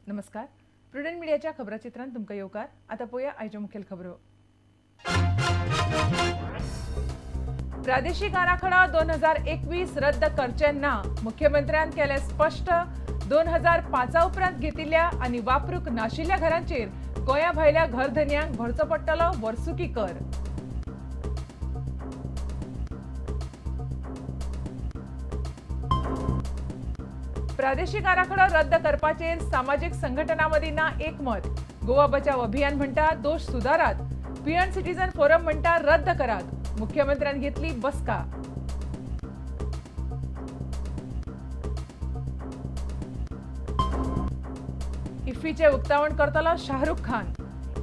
नमस्कार. प्रुडंट मीडियाच्या खबराचित्रांत तुमकां येवकार. आता पळोवया आयच्यो मुखेल खबरो. प्रादेशीक आराखडा 2021 रद्द करचे ना. मुख्यमंत्र्यान केले स्पष्ट. 2005 उपरांत घेतिल्ल्या आनी वापरूंक नाशिल्ल्या घरांचेर गोंया भायल्या घरधन्यांक भरचो पडटलो वर्सुकी कर. प्रादेशीक आराखडो रद्द करपाचेर सामाजीक संघटनांमदी ना एकमत. गोवा बचाव अभियान म्हणटा दोष सुदारात. पीएन सिटीजन फोरम म्हणटा रद्द करात. मुख्यमंत्र्यान घेतली बसका. इफ्फीचे उक्तावण करतलो शाहरुख खान.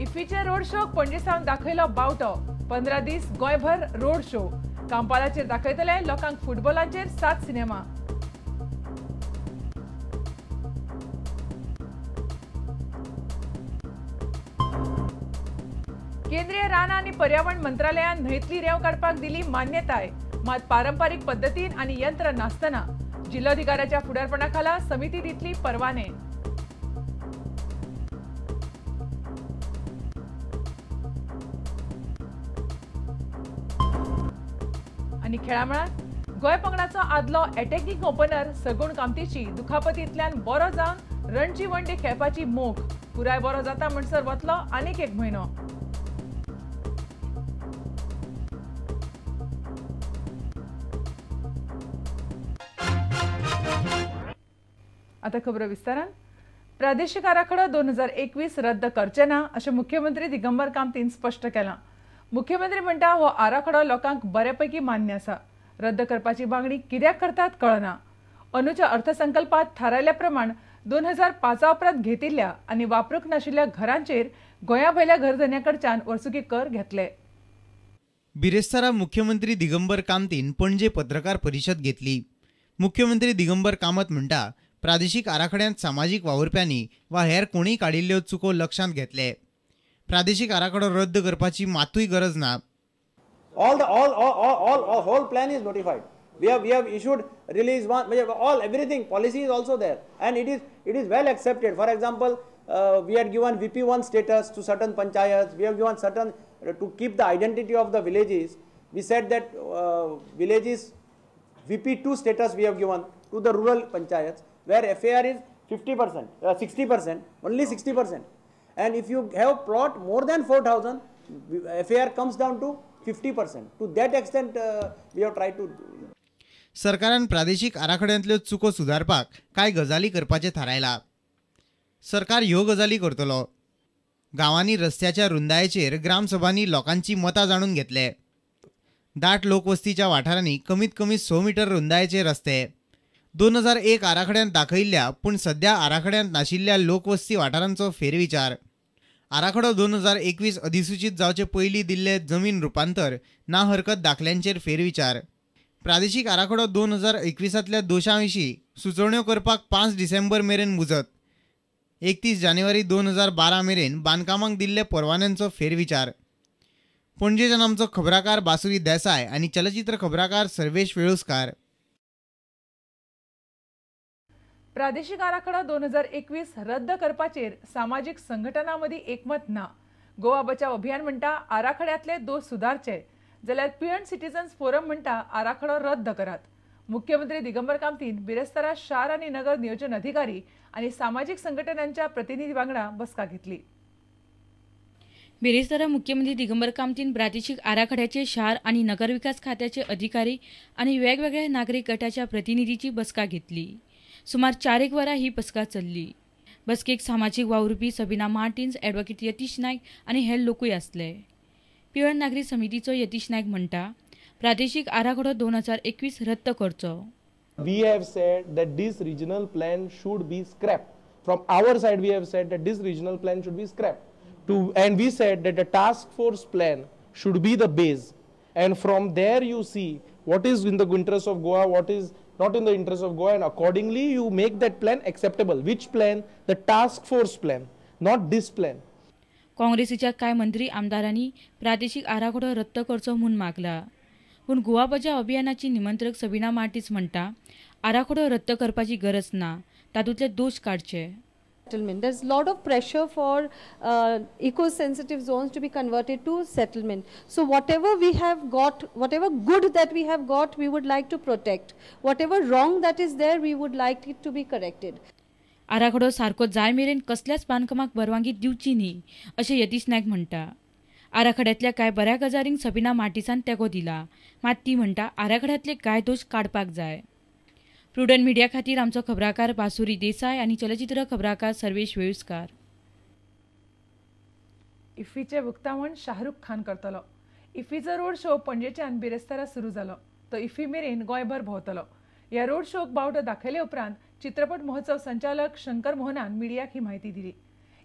इफ्फीचे रोड शोक पणजेसावन दाखयलो बावटो. 15 दीस गोंयभर रोड शो. कांपालाचेर दाखयतले लोकांक फुटबॉलाचेर 7 सिनेमा. केंद्रीय रान आनी पर्यावरण मंत्रालयान न्हंयतली रेंव काडपाक दिली मान्यताय. मात पारंपारीक पद्दतीन आनी यंत्र नासतना जिल्लोधिकाऱ्याच्या फुडारपणा खाला समिती दितली परवाने. आनी खेळामळात गोंय पंगडाचो आदलो अटॅकिंग ओपनर सगुण कामतीची दुखापतींतल्यान बरो जावन रणजी वन डे खेळपाची मोख. पुराय बरो जाता म्हणसर वतलो आनीक एक म्हयनो. आता खबरो विस्तारान. प्रादेशीक आराखडो 2021 रद्द करचे ना अशें मुख्यमंत्री दिगंबर कामतीन स्पश्ट केलां. मुख्यमंत्री म्हणटा हो आराखडो लोकांक बऱ्यापैकी मान्य आसा. रद्द करपाची मागणी कित्याक करतात कळना. अंदूच्या अर्थसंकल्पात थारायल्या प्रमाण 2005 उपरांत घेतिल्ल्या आनी वापरूंक नाशिल्ल्या घरांचेर गोंया भायल्या घरधन्यांकडच्यान वर्सुकी कर घेतले. बिरेस्तारा मुख्यमंत्री दिगंबर कामतीन पणजे पत्रकार परिशद घेतली. मुख्यमंत्री दिगंबर कामत म्हणटा प्रादेशीक आराखड्यांत सामाजीक वावुरप्यांनी वा हेर कोणीय काडिल्ल्यो चुको लक्षांत घेतले. प्रादेशीक आराखडो रद्द करपाची मातूय गरज ना. All whole plan is notified. We have issued release one. Everything policy is also there, and it is well accepted. For example, we had given VP1 status to certain panchayats. We have given certain to keep the identity of the villages. We said that villages VP2 status we have given to the rural panchayats, where FAR is 50%, 60%, only 60%. And if you have plot more than 4,000, FAR comes down to 50%. To that extent, we have tried to. सरकारान प्रादेशीक आराखड्यांतल्यो चुको सुदारपाक कांय गजाली करपाचें थारायला. सरकार ह्यो गजाली करतलो. गांवांनी रस्त्याच्या रुंदायेचेर ग्रामसभांनी लोकांची मतां जाणून घेतले. दाट लोकवस्तीच्या वाठारांनी कमीत कमी 6 मीटर रुंदायेचे रस्ते. 2001 आराखड्यांत दाखयिल्ल्या पूण सध्या आराखड्यांत नाशिल्ल्या लोकवस्ती वाठारांचो फेरविचार. आराखडो 2021 अधिसूचित जावचे पयलीं दिल्ले जमीन रुपांतर ना हरकत दाखल्यांचेर फेरविचार. प्रादेशीक आराखडो 2021 दोशां विशीं सुचोवण्यो करपाक 5 डिसेंबर मेरेन मुजत. 31 जानेवारी 2012 मेरेन बांदकामांक दिल्ले परवान्यांचो फेरविचार. पणजेच्यान आमचो खबराकार बासुरी देसाय आनी चलचित्र खबराकार सर्वेश वेळुस्कार. प्रादेशीक आराखडो 2021 रद्द करपाचेर सामाजीक संघटनांमदी एकमत ना. गोवा बचाव अभियान म्हणटा आराखड्यांतले दोष सुदारचे, जाल्यार पीएन सिटीजन्स फोरम म्हणटा आराखडो रद्द करात. मुख्यमंत्री दिगंबर कामतीन बिरेस्तारा शार आनी नगर नियोजन अधिकारी आनी सामाजीक संघटनांच्या प्रतिनिधी वांगडा बसका घेतली. बिरेस्तारा मुख्यमंत्री दिगंबर कामतीन प्रादेशीक आराखड्याचे शार आणि नगर विकास खात्याचे अधिकारी आणि वेगवेगळ्या नागरिक गटाच्या प्रतिनिधीची बसका घेतली. सुमार 4 वरां ही बसका चल्ली. बसकेक सामाजीक वावुरपी सबिना मार्टिन्स, ॲडव्होकेट यतीश नायक आनी हेर लोकूय आसले. पियण नागरी समितीचो यतीश नायक म्हणटा, प्रादेशीक आराखडो 2021 रद्द करचो. We have said that this regional plan should be scrapped. From our side, we have said that this regional plan should be scrapped. And we said that the task force plan should be the base. And from there, you see what is in the interest of Goa, what is not in the interest of Goa, and accordingly, you make that plan acceptable. Which plan? The task force plan, not this plan. काँग्रेसीच्या कांय मंत्री आमदारांनी प्रादेशीक आराखडो रद्द करचो म्हूण मागला. पूण गोवा बचाव अभियानाची निमंत्रक सबिना मार्टिन्स म्हणटा, आराखडो रद्द करपाची गरज ना, तातूंतले दोश काडचे. Settlement. There's a lot of pressure for eco-sensitive zones to be converted to settlement. So whatever we have got, whatever good that we have got, we would like to protect. Whatever wrong that is there, we would like it to be corrected. आराखडो सारको जाय मेरेन कसल्याच बांदकामाक परवानगी दिवची न्ही, अशें यतीश नायक म्हणटा. आराखड्यातल्या कांय बऱ्या गजालींक सबिना मार्टिन्सान तेंको दिला, मात ती म्हणटा आराखड्यातले कांय दोश काडपाक जाय. प्रुडंट मिडिया खातीर आमचो खबराकार बासुरी देसाय आनी चलचित्र खबराकार सर्वेश वेळुस्कार. इफ्फीचे उक्तावण शाहरुख खान करतलो. इफ्फीचो रोड शो पणजेच्यान बिरेस्तारा सुरू जालो. तो इफ्फी मेरेन गोंयभर भोंवतलो. ह्या रोड शोक बावटो दाखयले उपरांत चित्रपट महोत्सव संचालक शंकर मोहनान मिडियाक ही म्हायती दिली.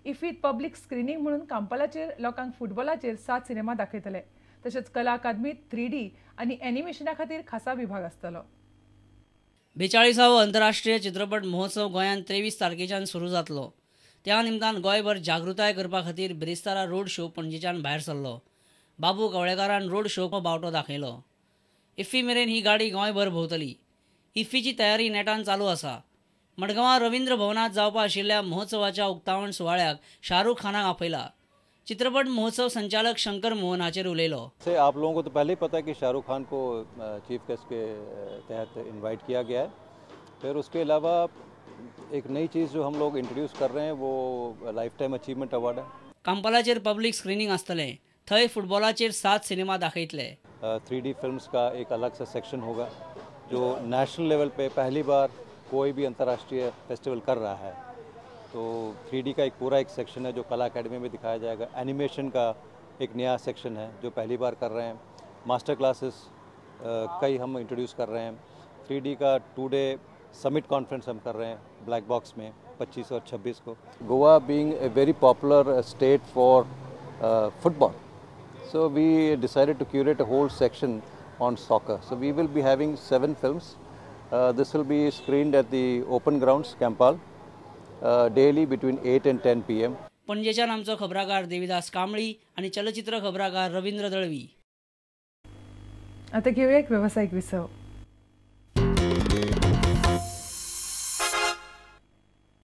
इफ्फीत पब्लीक स्क्रिनींग म्हणून कांपालाचेर लोकांक फुटबॉलाचेर 7 सिनेमा दाखयतले. तशेंच कला अकादमीत 3D आनी एनिमेशना खातीर खासा विभाग आसतलो. 42वा अंतरराष्ट्रीय चित्रपट महोत्सव गोंयांत 23 तारखेच्यान सुरू जातलो. त्या निमतान गोंयभर जागृताय करपा खातीर बिरेस्तारा रोड शो पणजेच्यान भायर सरलो. बाबू कवळेकारान रोड शोक बावटो दाखयलो. इफ्फी मेरेन ही गाडी गोंयभर भोंवतली. इफ्फीची तयारी नेटान चालू आसा. मडगांवां रवींद्र भवनात जावपा आशिल्ल्या महोत्सवाच्या उक्तावण सुवाळ्याक शाहरुख खानाक आपयला. चित्रपट महोत्सव संचालक शंकर मोहन हाचेर उलयलो. से आप लोगों को तो पहले ही पता है कि शाहरुख खान को चीफ गेस्ट के तहत इनवाइट किया गया है. फिर उसके अलावा एक नई चीज़ जो हम लोग इंट्रोड्यूस कर रहे हैं वो लाइफ टाइम अचीवमेंट अवार्ड है. कांपालाचेर पब्लिक स्क्रीनिंग आसतलें. थंय फुटबॉलाचेर 7 सिनेमा दाखयतले. 3D फिल्म्स का एक अलग सा सेक्शन होगा जो नेशनल लेवल पे पहली बार कोई भी अंतर्राष्ट्रीय फेस्टिवल कर रहा है. तो 3D का एक सेक्शन है जो कला अकेडमी में दिखाया जाएगा. एनिमेशन का एक नया सेक्शन है जो पहली बार कर रहे हैं. मास्टर क्लासेस कई हम इंट्रोड्यूस कर रहे हैं. 3D का 2 डे समिट कॉन्फ्रेंस हम कर रहे हैं ब्लैक बॉक्स में 25 और 26 को. Goa being a very popular state for football, so we decided to curate a whole section on soccer. So we will be having 7 films. This will be screened at the open grounds, Kampal, daily between 8 and 10 p.m. पणजेच्यान आमचो खबराकार देविदास कांबळी आनी चलचित्र खबराकार रवींद्र दळवी. आता घेऊया एक व्यावसायिक विसव.